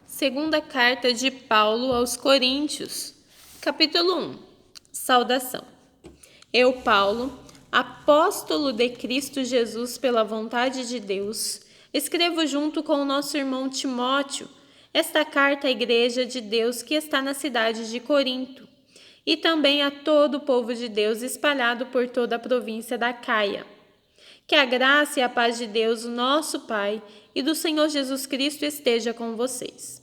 Segunda carta de Paulo aos Coríntios, capítulo 1. Saudação. Eu, Paulo, apóstolo de Cristo Jesus pela vontade de Deus, escrevo junto com o nosso irmão Timóteo esta carta à igreja de Deus que está na cidade de Corinto, e também a todo o povo de Deus espalhado por toda a província da Acaia. Que a graça e a paz de Deus, nosso Pai, e do Senhor Jesus Cristo esteja com vocês.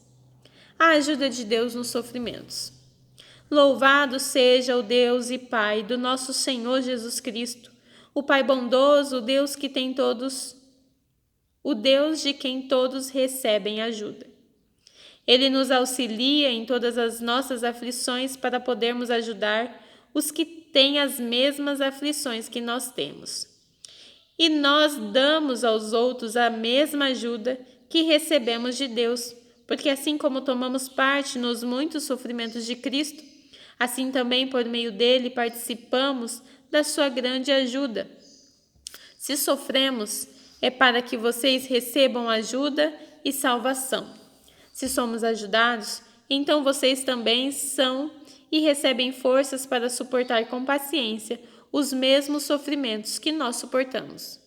A ajuda de Deus nos sofrimentos. Louvado seja o Deus e Pai do nosso Senhor Jesus Cristo, o Pai bondoso, o Deus de quem todos recebem ajuda. Ele nos auxilia em todas as nossas aflições para podermos ajudar os que têm as mesmas aflições que nós temos. E nós damos aos outros a mesma ajuda que recebemos de Deus, porque assim como tomamos parte nos muitos sofrimentos de Cristo, assim também por meio dele participamos da sua grande ajuda. Se sofremos, é para que vocês recebam ajuda e salvação. Se somos ajudados, então vocês também são e recebem forças para suportar com paciência os mesmos sofrimentos que nós suportamos.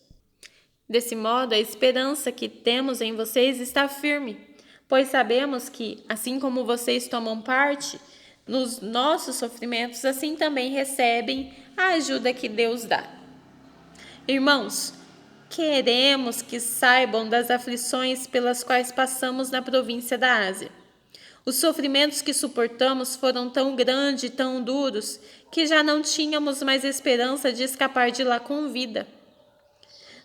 Desse modo, a esperança que temos em vocês está firme, pois sabemos que, assim como vocês tomam parte nos nossos sofrimentos, assim também recebem a ajuda que Deus dá. Irmãos, queremos que saibam das aflições pelas quais passamos na província da Ásia. Os sofrimentos que suportamos foram tão grandes e tão duros que já não tínhamos mais esperança de escapar de lá com vida.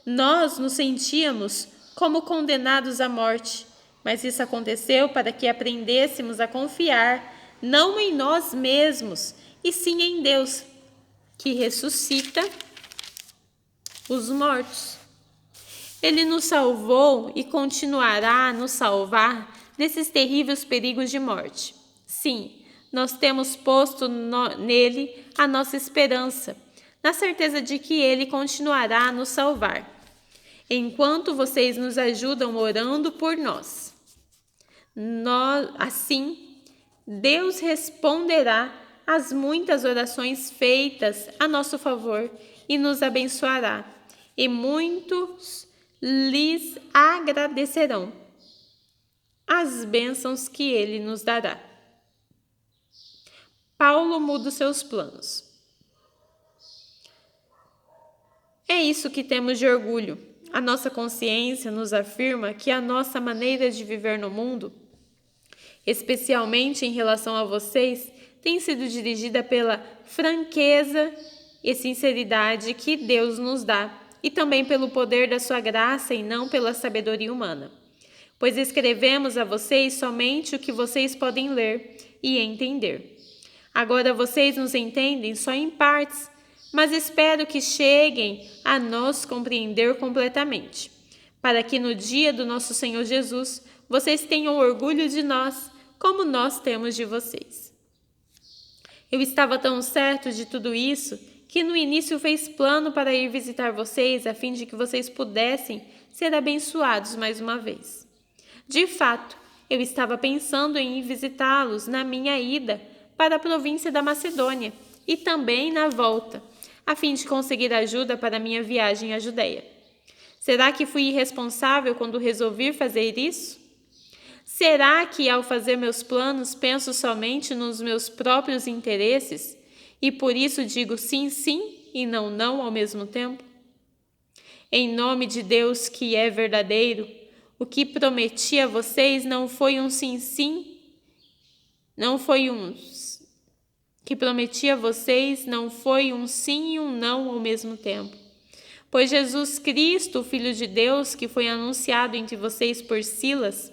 Nós nos sentíamos como condenados à morte, mas isso aconteceu para que aprendêssemos a confiar não em nós mesmos, e sim em Deus, que ressuscita os mortos. Ele nos salvou e continuará a nos salvar desses terríveis perigos de morte. Sim, nós temos posto nele a nossa esperança, na certeza de que ele continuará a nos salvar, enquanto vocês nos ajudam orando por nós. Assim, Deus responderá às muitas orações feitas a nosso favor e nos abençoará, e muitos lhes agradecerão as bênçãos que ele nos dará. Paulo muda os seus planos. É isso que temos de orgulho. A nossa consciência nos afirma que a nossa maneira de viver no mundo, especialmente em relação a vocês, tem sido dirigida pela franqueza e sinceridade que Deus nos dá, e também pelo poder da sua graça e não pela sabedoria humana. Pois escrevemos a vocês somente o que vocês podem ler e entender. Agora vocês nos entendem só em partes, mas espero que cheguem a nos compreender completamente, para que no dia do nosso Senhor Jesus vocês tenham orgulho de nós, como nós temos de vocês. Eu estava tão certo de tudo isso que no início fez plano para ir visitar vocês, a fim de que vocês pudessem ser abençoados mais uma vez. De fato, eu estava pensando em ir visitá-los na minha ida para a província da Macedônia e também na volta, a fim de conseguir ajuda para minha viagem à Judeia. Será que fui irresponsável quando resolvi fazer isso? Será que, ao fazer meus planos, penso somente nos meus próprios interesses e por isso digo sim, sim e não, não ao mesmo tempo? Em nome de Deus que é verdadeiro, o que prometi a vocês não foi um sim, sim, que prometi a vocês não foi um sim e um não ao mesmo tempo. Pois Jesus Cristo, o Filho de Deus, que foi anunciado entre vocês por Silas,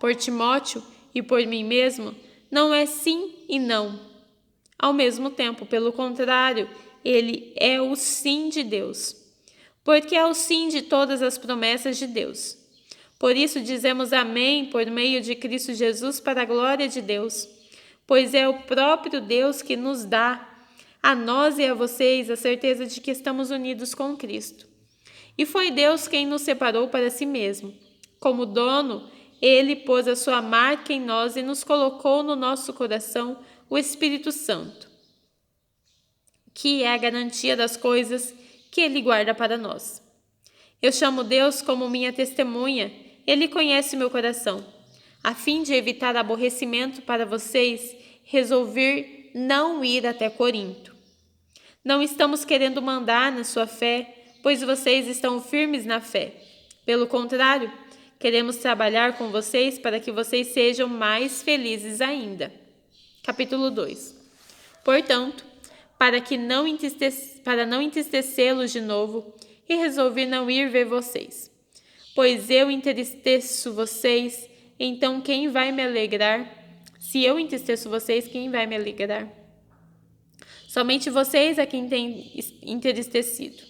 por Timóteo e por mim mesmo, não é sim e não ao mesmo tempo. Pelo contrário, ele é o sim de Deus, porque é o sim de todas as promessas de Deus. Por isso dizemos amém por meio de Cristo Jesus para a glória de Deus, pois é o próprio Deus que nos dá, a nós e a vocês, a certeza de que estamos unidos com Cristo. E foi Deus quem nos separou para si mesmo, como dono Ele pôs a sua marca em nós e nos colocou no nosso coração o Espírito Santo, que é a garantia das coisas que Ele guarda para nós. Eu chamo Deus como minha testemunha, Ele conhece meu coração. A fim de evitar aborrecimento para vocês, resolvi não ir até Corinto. Não estamos querendo mandar na sua fé, pois vocês estão firmes na fé. Pelo contrário, queremos trabalhar com vocês para que vocês sejam mais felizes ainda. Capítulo 2. Portanto, para não entristecê-los de novo, e resolvi não ir ver vocês. Pois eu entristeço vocês, então quem vai me alegrar? Se eu entristeço vocês, quem vai me alegrar? Somente vocês é quem tem entristecido.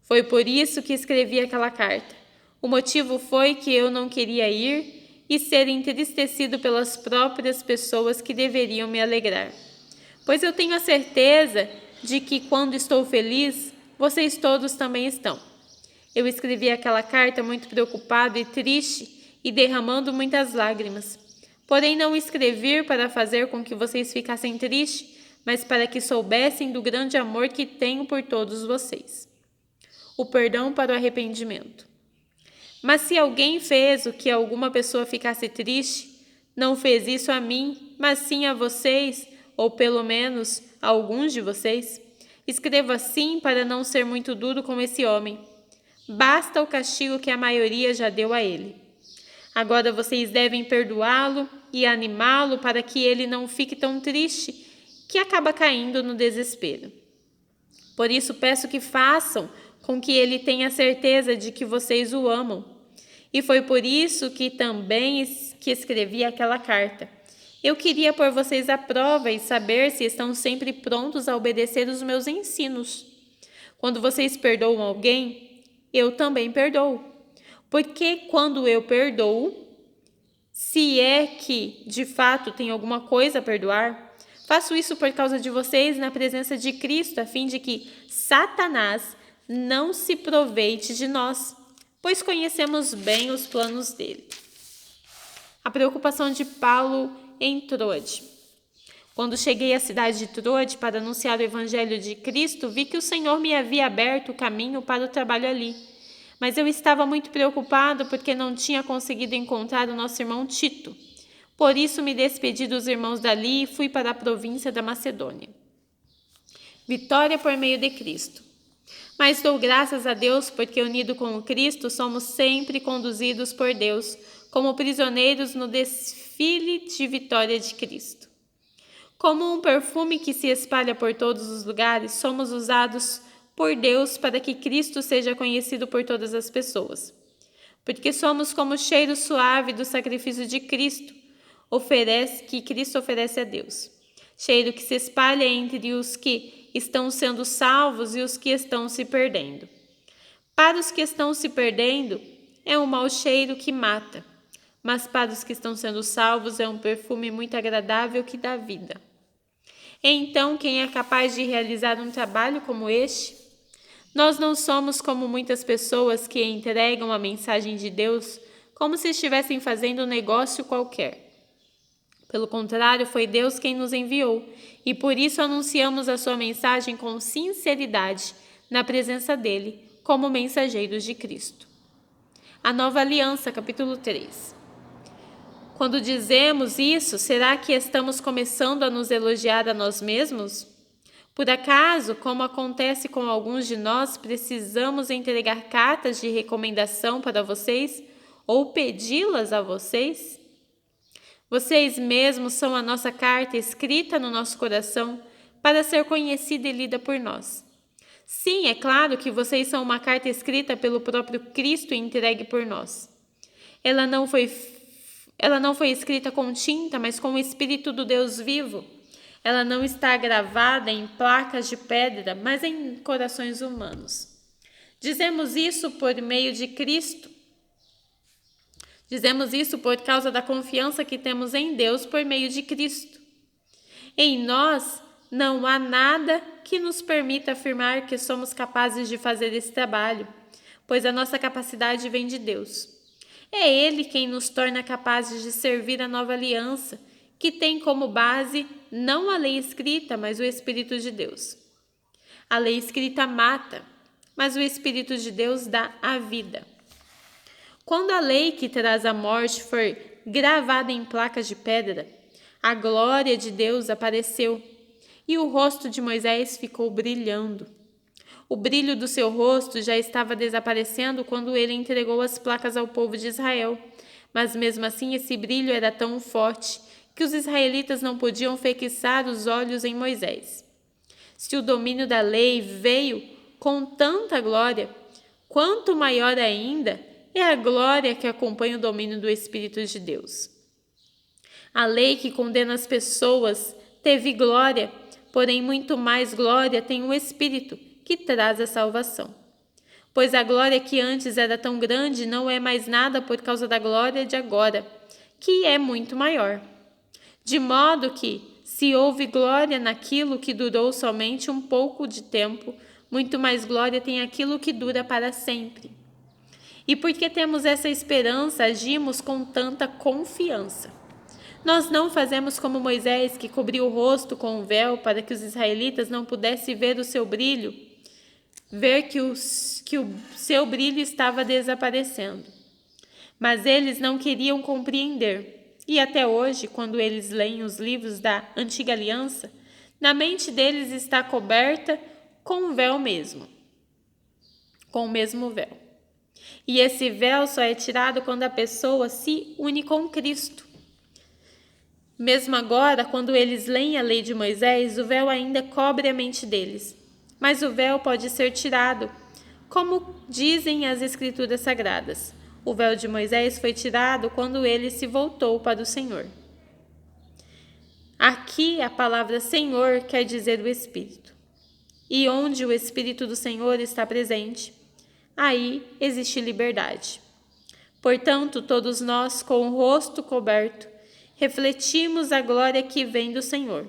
Foi por isso que escrevi aquela carta. O motivo foi que eu não queria ir e ser entristecido pelas próprias pessoas que deveriam me alegrar. Pois eu tenho a certeza de que quando estou feliz, vocês todos também estão. Eu escrevi aquela carta muito preocupado e triste e derramando muitas lágrimas. Porém, não escrevi para fazer com que vocês ficassem tristes, mas para que soubessem do grande amor que tenho por todos vocês. O perdão para o arrependimento. Mas se alguém fez o que alguma pessoa ficasse triste, não fez isso a mim, mas sim a vocês, ou pelo menos a alguns de vocês. Escrevo assim para não ser muito duro com esse homem. Basta o castigo que a maioria já deu a ele. Agora vocês devem perdoá-lo e animá-lo para que ele não fique tão triste que acaba caindo no desespero. Por isso peço que façam com que ele tenha certeza de que vocês o amam. E foi por isso que também que escrevi aquela carta. Eu queria pôr vocês à prova e saber se estão sempre prontos a obedecer os meus ensinos. Quando vocês perdoam alguém, eu também perdoo. Porque quando eu perdoo, se é que de fato tem alguma coisa a perdoar, faço isso por causa de vocês na presença de Cristo, a fim de que Satanás não se aproveite de nós, pois conhecemos bem os planos dele. A preocupação de Paulo em Troade. Quando cheguei à cidade de Troade para anunciar o evangelho de Cristo, vi que o Senhor me havia aberto o caminho para o trabalho ali. Mas eu estava muito preocupado porque não tinha conseguido encontrar o nosso irmão Tito. Por isso me despedi dos irmãos dali e fui para a província da Macedônia. Vitória por meio de Cristo. Mas dou graças a Deus porque, unido com o Cristo, somos sempre conduzidos por Deus, como prisioneiros no desfile de vitória de Cristo. Como um perfume que se espalha por todos os lugares, somos usados por Deus para que Cristo seja conhecido por todas as pessoas. Porque somos como o cheiro suave do sacrifício de Cristo, que Cristo oferece a Deus. Cheiro que se espalha entre os que estão sendo salvos e os que estão se perdendo. Para os que estão se perdendo, é um mau cheiro que mata, mas para os que estão sendo salvos é um perfume muito agradável que dá vida. Então, quem é capaz de realizar um trabalho como este? Nós não somos como muitas pessoas que entregam a mensagem de Deus como se estivessem fazendo um negócio qualquer. Pelo contrário, foi Deus quem nos enviou, e por isso anunciamos a sua mensagem com sinceridade, na presença dele, como mensageiros de Cristo. A Nova Aliança, capítulo 3. Quando dizemos isso, será que estamos começando a nos elogiar a nós mesmos? Por acaso, como acontece com alguns de nós, precisamos entregar cartas de recomendação para vocês ou pedi-las a vocês? Vocês mesmos são a nossa carta escrita no nosso coração para ser conhecida e lida por nós. Sim, é claro que vocês são uma carta escrita pelo próprio Cristo e entregue por nós. Ela não foi escrita com tinta, mas com o Espírito do Deus vivo. Ela não está gravada em placas de pedra, mas em corações humanos. Dizemos isso por meio de Cristo. Dizemos isso por causa da confiança que temos em Deus por meio de Cristo. Em nós não há nada que nos permita afirmar que somos capazes de fazer esse trabalho, pois a nossa capacidade vem de Deus. É Ele quem nos torna capazes de servir a nova aliança, que tem como base não a lei escrita, mas o Espírito de Deus. A lei escrita mata, mas o Espírito de Deus dá a vida. Quando a lei que traz a morte for gravada em placas de pedra, a glória de Deus apareceu e o rosto de Moisés ficou brilhando. O brilho do seu rosto já estava desaparecendo quando ele entregou as placas ao povo de Israel, mas mesmo assim esse brilho era tão forte que os israelitas não podiam fixar os olhos em Moisés. Se o domínio da lei veio com tanta glória, quanto maior ainda é a glória que acompanha o domínio do Espírito de Deus. A lei que condena as pessoas teve glória, porém muito mais glória tem o Espírito, que traz a salvação. Pois a glória que antes era tão grande não é mais nada por causa da glória de agora, que é muito maior. De modo que, se houve glória naquilo que durou somente um pouco de tempo, muito mais glória tem aquilo que dura para sempre. E porque temos essa esperança, agimos com tanta confiança. Nós não fazemos como Moisés, que cobriu o rosto com um véu para que os israelitas não pudessem ver o seu brilho, ver que o seu brilho estava desaparecendo. Mas eles não queriam compreender. E até hoje, quando eles leem os livros da Antiga Aliança, na mente deles está coberta com o véu mesmo, com o mesmo véu. E esse véu só é tirado quando a pessoa se une com Cristo. Mesmo agora, quando eles leem a lei de Moisés, o véu ainda cobre a mente deles. Mas o véu pode ser tirado, como dizem as Escrituras Sagradas. O véu de Moisés foi tirado quando ele se voltou para o Senhor. Aqui a palavra Senhor quer dizer o Espírito. E onde o Espírito do Senhor está presente, aí existe liberdade. Portanto, todos nós, com o rosto coberto, refletimos a glória que vem do Senhor.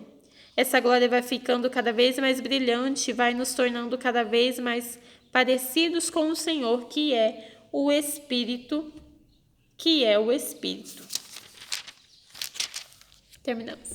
Essa glória vai ficando cada vez mais brilhante e vai nos tornando cada vez mais parecidos com o Senhor, que é o Espírito, Terminamos.